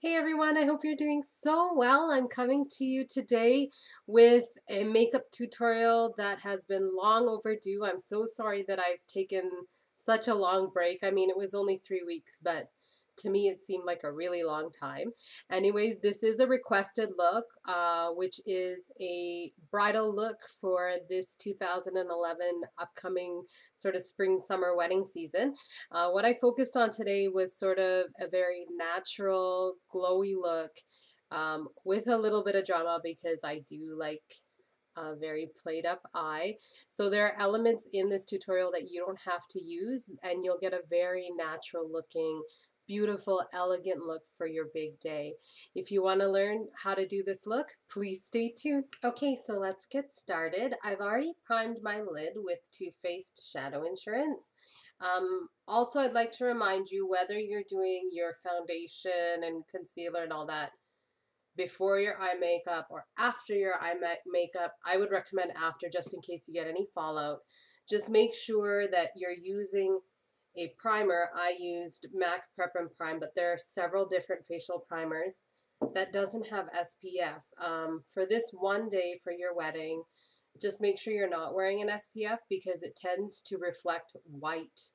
Hey everyone, I hope you're doing so well. I'm coming to you today with a makeup tutorial that has been long overdue. I'm so sorry that I've taken such a long break. I mean, it was only 3 weeks, but to me it seemed like a really long time. Anyways, this is a requested look, which is a bridal look for this 2011 upcoming sort of spring summer wedding season. What I focused on today was sort of a very natural, glowy look with a little bit of drama because I do like a very played up eye. So there are elements in this tutorial that you don't have to use and you'll get a very natural looking, beautiful, elegant look for your big day. If you want to learn how to do this look, please stay tuned. Okay, so let's get started. I've already primed my lid with Too Faced Shadow Insurance. Also, I'd like to remind you, whether you're doing your foundation and concealer and all that before your eye makeup or after your eye makeup, I would recommend after, just in case you get any fallout. Just make sure that you're using a primer. I used MAC Prep and Prime, but there are several different facial primers that doesn't have SPF. For this one day for your wedding, just make sure you're not wearing an SPF because it tends to reflect white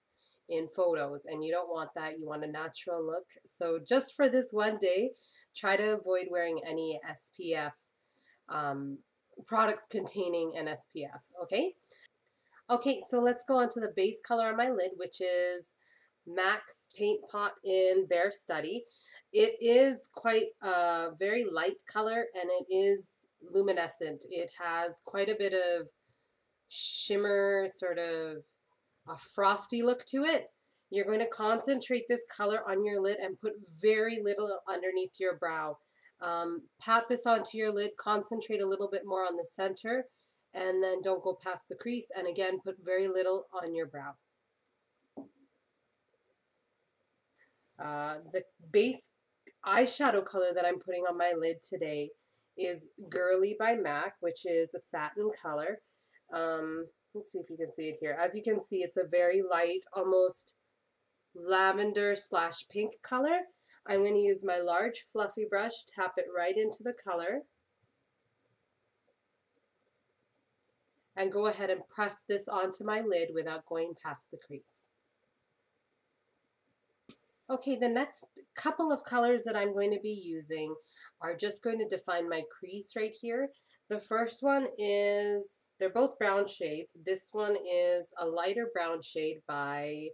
in photos and you don't want that. You want a natural look. So just for this one day, try to avoid wearing any SPF products containing an SPF, okay? Okay, so let's go on to the base color on my lid, which is MAC's Paint Pot in Bare Study. It is quite a very light color and it is luminescent. It has quite a bit of shimmer, sort of a frosty look to it. You're going to concentrate this color on your lid and put very little underneath your brow. Pat this onto your lid, concentrate a little bit more on the center, and then don't go past the crease. And again, put very little on your brow. The base eyeshadow color that I'm putting on my lid today is Girlie by MAC, which is a satin color. Let's see if you can see it here. As you can see, it's a very light, almost lavender / pink color. I'm going to use my large fluffy brush, tap it right into the color, and go ahead and press this onto my lid without going past the crease. Okay, the next couple of colors that I'm going to be using are just going to define my crease right here. The first one is, they're both brown shades. This one is a lighter brown shade by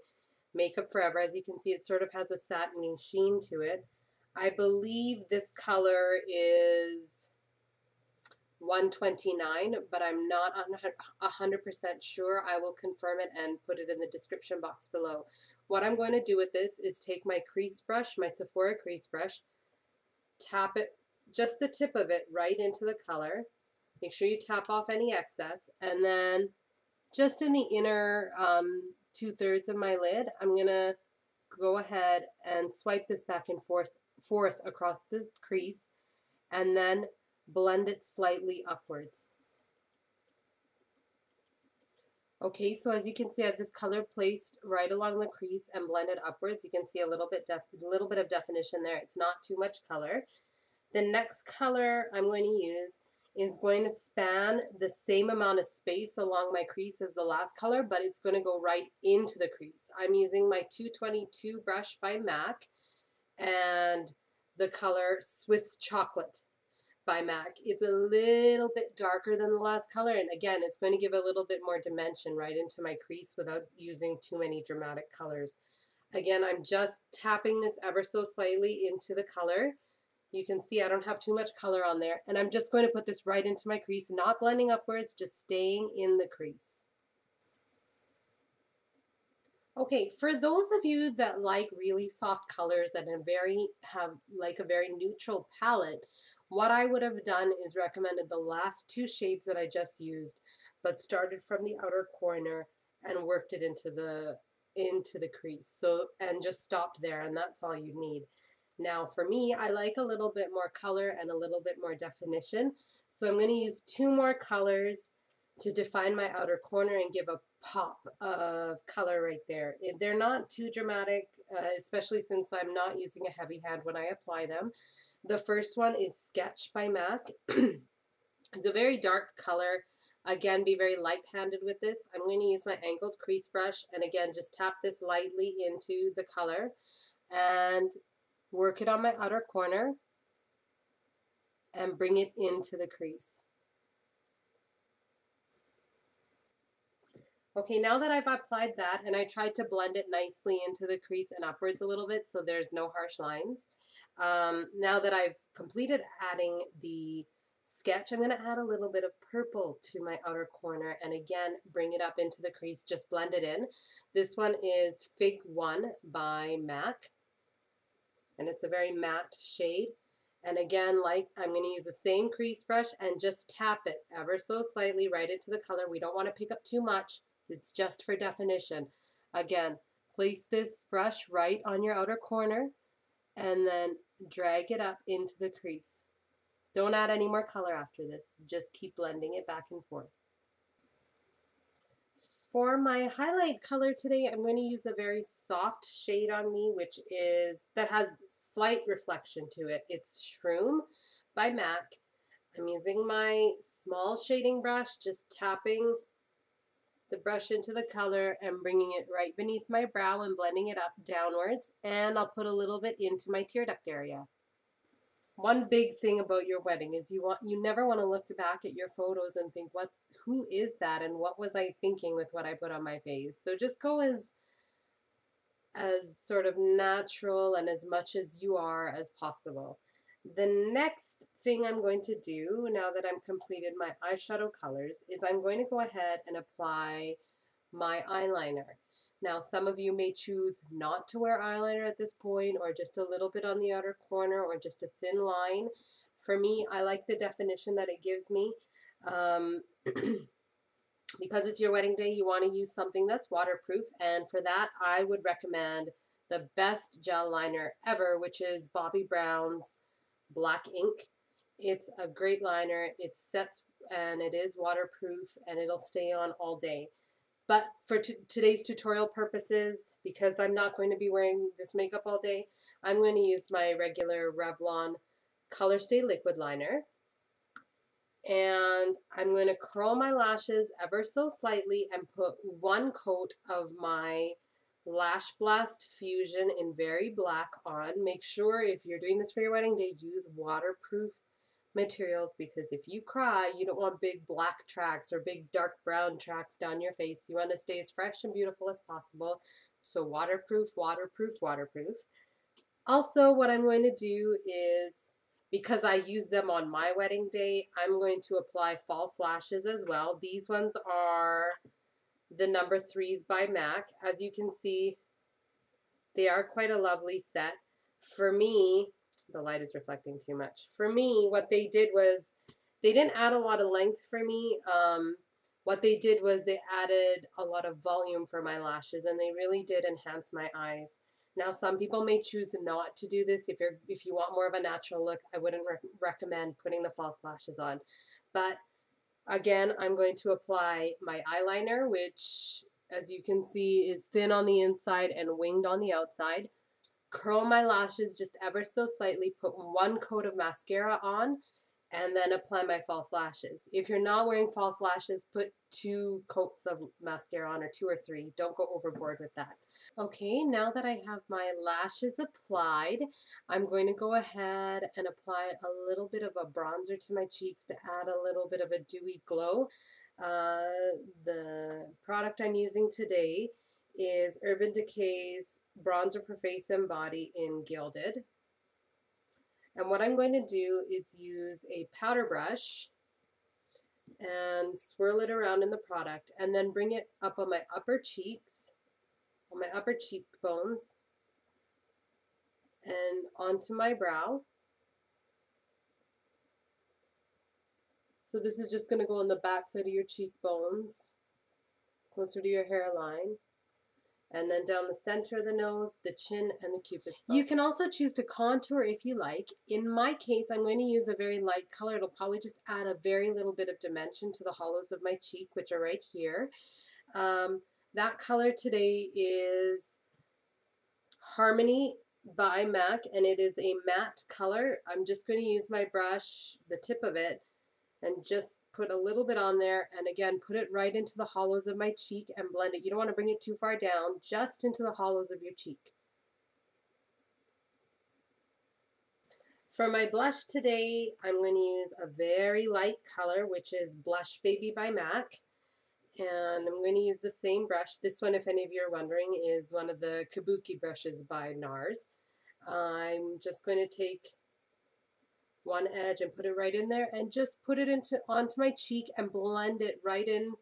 Makeup Forever. As you can see, it sort of has a satiny sheen to it. I believe this color is 129, but I'm not 100% sure. I will confirm it and put it in the description box below. What I'm going to do with this is take my crease brush, my Sephora crease brush, tap it, just the tip of it, right into the color. Make sure you tap off any excess, and then just in the inner 2/3 of my lid, I'm going to go ahead and swipe this back and forth across the crease, and then blend it slightly upwards. Okay, so as you can see, I have this color placed right along the crease and blended upwards. You can see a little bit of definition there. It's not too much color. The next color I'm going to use is going to span the same amount of space along my crease as the last color, but it's going to go right into the crease. I'm using my 222 brush by MAC and the color Swiss Chocolate by MAC. It's a little bit darker than the last color, and again, it's going to give a little bit more dimension right into my crease without using too many dramatic colors. Again, I'm just tapping this ever so slightly into the color. You can see I don't have too much color on there, and I'm just going to put this right into my crease, not blending upwards, just staying in the crease. Okay, for those of you that like really soft colors and have like a very neutral palette, what I would have done is recommended the last two shades that I just used, but started from the outer corner and worked it into the crease. So, and just stopped there, and that's all you need. Now for me, I like a little bit more color and a little bit more definition. So I'm going to use two more colors to define my outer corner and give a pop of color right there. They're not too dramatic, especially since I'm not using a heavy hand when I apply them. The first one is Sketch by MAC. It's a very dark color. Again, be very light-handed with this. I'm going to use my angled crease brush and again, just tap this lightly into the color and work it on my outer corner and bring it into the crease. Okay, now that I've applied that and I tried to blend it nicely into the crease and upwards a little bit so there's no harsh lines. Now that I've completed adding the sketch, I'm going to add a little bit of purple to my outer corner and again bring it up into the crease, just blend it in. This one is Fig 1 by MAC and it's a very matte shade. And again, like, I'm going to use the same crease brush and just tap it ever so slightly right into the color. We don't want to pick up too much. It's just for definition. Again, place this brush right on your outer corner and then drag it up into the crease. Don't add any more color after this. Just keep blending it back and forth. For my highlight color today, I'm going to use a very soft shade on me, that has slight reflection to it. It's Shroom by MAC. I'm using my small shading brush, just tapping the brush into the color and bringing it right beneath my brow and blending it up downwards. And I'll put a little bit into my tear duct area. One big thing about your wedding is you never want to look back at your photos and think, who is that and what was I thinking with what I put on my face? So just go as sort of natural and as much as you are as possible. The next thing I'm going to do now that I'm completed my eyeshadow colors is I'm going to go ahead and apply my eyeliner. Now, some of you may choose not to wear eyeliner at this point, or just a little bit on the outer corner, or just a thin line. For me, I like the definition that it gives me. Because it's your wedding day, you want to use something that's waterproof, and for that, I would recommend the best gel liner ever, which is Bobbi Brown's Black Ink. It's a great liner. It sets and it is waterproof, and it'll stay on all day. But for today's tutorial purposes, because I'm not going to be wearing this makeup all day, I'm going to use my regular Revlon Colorstay liquid liner. And I'm going to curl my lashes ever so slightly and put one coat of my Lash Blast Fusion in Very Black on. Make sure if you're doing this for your wedding day, use waterproof materials, because if you cry, you don't want big black tracks or big dark brown tracks down your face. You want to stay as fresh and beautiful as possible. So waterproof, waterproof, waterproof. Also, what I'm going to do is, because I use them on my wedding day, I'm going to apply false lashes as well. These ones are the number 3s by MAC. As you can see, they are quite a lovely set. For me, the light is reflecting too much. For me, what they did was, they didn't add a lot of length for me. What they did was they added a lot of volume for my lashes, and they really did enhance my eyes. Now, some people may choose not to do this. If you want more of a natural look, I wouldn't recommend putting the false lashes on. But again, I'm going to apply my eyeliner, which, as you can see, is thin on the inside and winged on the outside. Curl my lashes just ever so slightly, put one coat of mascara on, and then apply my false lashes. If you're not wearing false lashes, put 2 coats of mascara on, or 2 or 3. Don't go overboard with that. Okay, now that I have my lashes applied, I'm going to go ahead and apply a little bit of a bronzer to my cheeks to add a little bit of a dewy glow. The product I'm using today is Urban Decay's bronzer for face and body in Gilded. And what I'm going to do is use a powder brush and swirl it around in the product, and then bring it up on my upper cheeks, on my upper cheekbones, and onto my brow. So this is just going to go on the back side of your cheekbones, closer to your hairline. And then down the center of the nose, the chin, and the cupid's bow. You can also choose to contour if you like. In my case, I'm going to use a very light color. It'll probably just add a very little bit of dimension to the hollows of my cheek, which are right here. That color today is Harmony by MAC, and it is a matte color. I'm just going to use my brush, the tip of it, and just put a little bit on there, and again put it right into the hollows of my cheek and blend it. You don't want to bring it too far down, just into the hollows of your cheek. For my blush today, I'm going to use a very light color, which is Blush Baby by MAC, and I'm going to use the same brush. This one, if any of you are wondering, is one of the Kabuki brushes by NARS. I'm just going to take one edge and put it right in there and just put it onto my cheek and blend it right in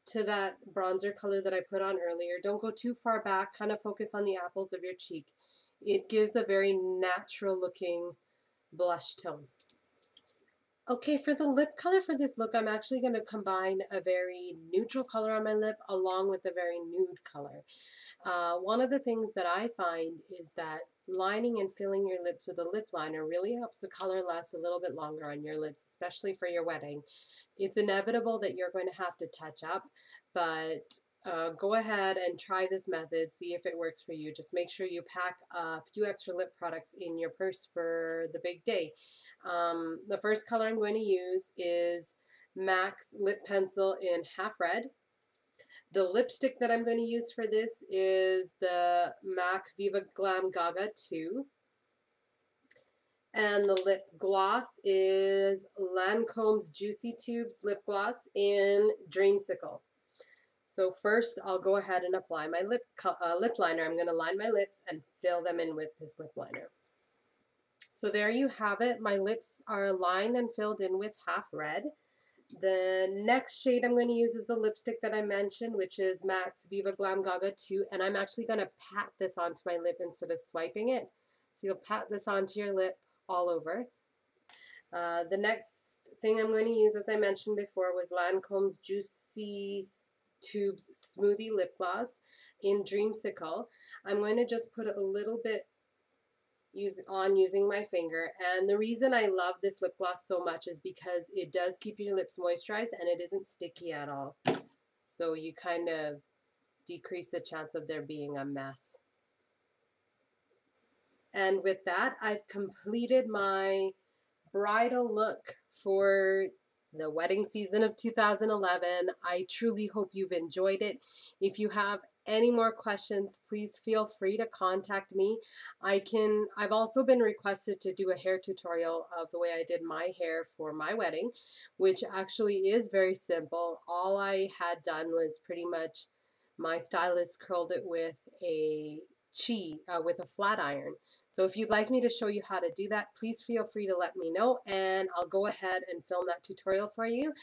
to that bronzer color that I put on earlier. Don't go too far back, kind of focus on the apples of your cheek. It gives a very natural looking blush tone. Okay, for the lip color for this look, I'm actually going to combine a very neutral color on my lip along with a very nude color. One of the things that I find is that lining and filling your lips with a lip liner really helps the color last a little bit longer on your lips, especially for your wedding. It's inevitable that you're going to have to touch up, but go ahead and try this method, see if it works for you. Just make sure you pack a few extra lip products in your purse for the big day. The first color I'm going to use is MAC's Lip Pencil in Half Red. The lipstick that I'm going to use for this is the MAC Viva Glam Gaga 2. And the lip gloss is Lancome's Juicy Tubes Lip Gloss in Dreamsicle. So first I'll go ahead and apply my lip liner. I'm going to line my lips and fill them in with this lip liner. So there you have it. My lips are lined and filled in with Half Red. The next shade I'm going to use is the lipstick that I mentioned, which is MAC's Viva Glam Gaga 2, and I'm actually going to pat this onto my lip instead of swiping it. So you'll pat this onto your lip all over. The next thing I'm going to use, as I mentioned before, was Lancome's Juicy Tubes Smoothie Lip Gloss in Dreamsicle. I'm going to just put a little bit using my finger, and the reason I love this lip gloss so much is because it does keep your lips moisturized and it isn't sticky at all, so you kind of decrease the chance of there being a mess. And with that, I've completed my bridal look for the wedding season of 2011. I truly hope you've enjoyed it. If you have any more questions, please feel free to contact me. I've also been requested to do a hair tutorial of the way I did my hair for my wedding, which actually is very simple. All I had done was pretty much, my stylist curled it with a with a flat iron. So if you'd like me to show you how to do that, please feel free to let me know and I'll go ahead and film that tutorial for you.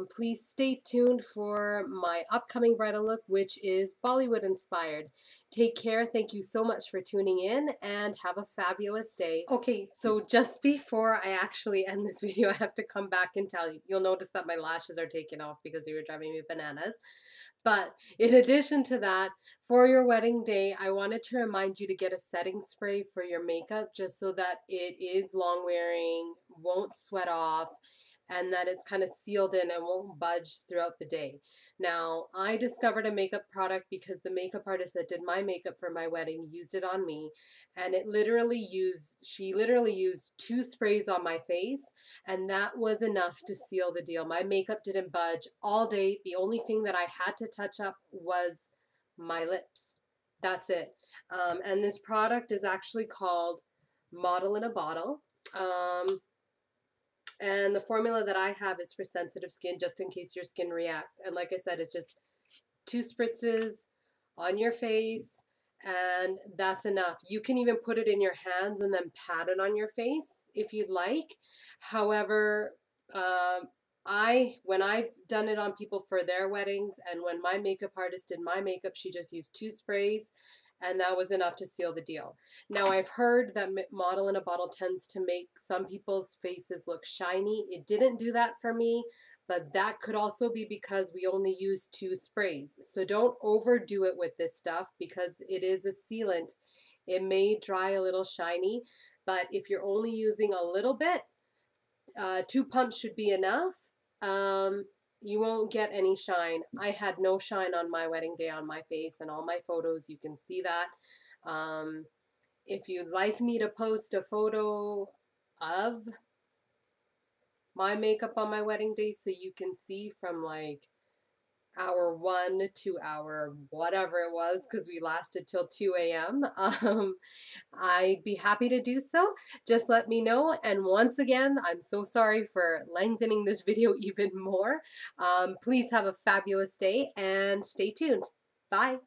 Please stay tuned for my upcoming bridal look, which is Bollywood inspired. Take care. Thank you so much for tuning in and have a fabulous day. Okay, so just before I actually end this video, I have to come back and tell you, you'll notice that my lashes are taken off because they were driving me bananas. But in addition to that, for your wedding day, I wanted to remind you to get a setting spray for your makeup just so that it is long wearing, won't sweat off, and that it's kind of sealed in and won't budge throughout the day. Now, I discovered a makeup product because the makeup artist that did my makeup for my wedding used it on me, and she literally used 2 sprays on my face, and that was enough to seal the deal. My makeup didn't budge all day. The only thing that I had to touch up was my lips. That's it. And this product is actually called Model in a Bottle. And the formula that I have is for sensitive skin, just in case your skin reacts. And like I said, it's just 2 spritzes on your face, and that's enough. You can even put it in your hands and then pat it on your face if you'd like. However, when I've done it on people for their weddings, and when my makeup artist did my makeup, she just used 2 sprays, and that was enough to seal the deal. Now, I've heard that Model in a Bottle tends to make some people's faces look shiny. It didn't do that for me, but that could also be because we only use 2 sprays. So don't overdo it with this stuff because it is a sealant. It may dry a little shiny, but if you're only using a little bit, 2 pumps should be enough. You won't get any shine. I had no shine on my wedding day on my face, and all my photos, you can see that. If you'd like me to post a photo of my makeup on my wedding day so you can see from like hour 1 to hour whatever it was, because we lasted till 2 a.m. I'd be happy to do so. Just let me know. And once again, I'm so sorry for lengthening this video even more. Please have a fabulous day and stay tuned. Bye.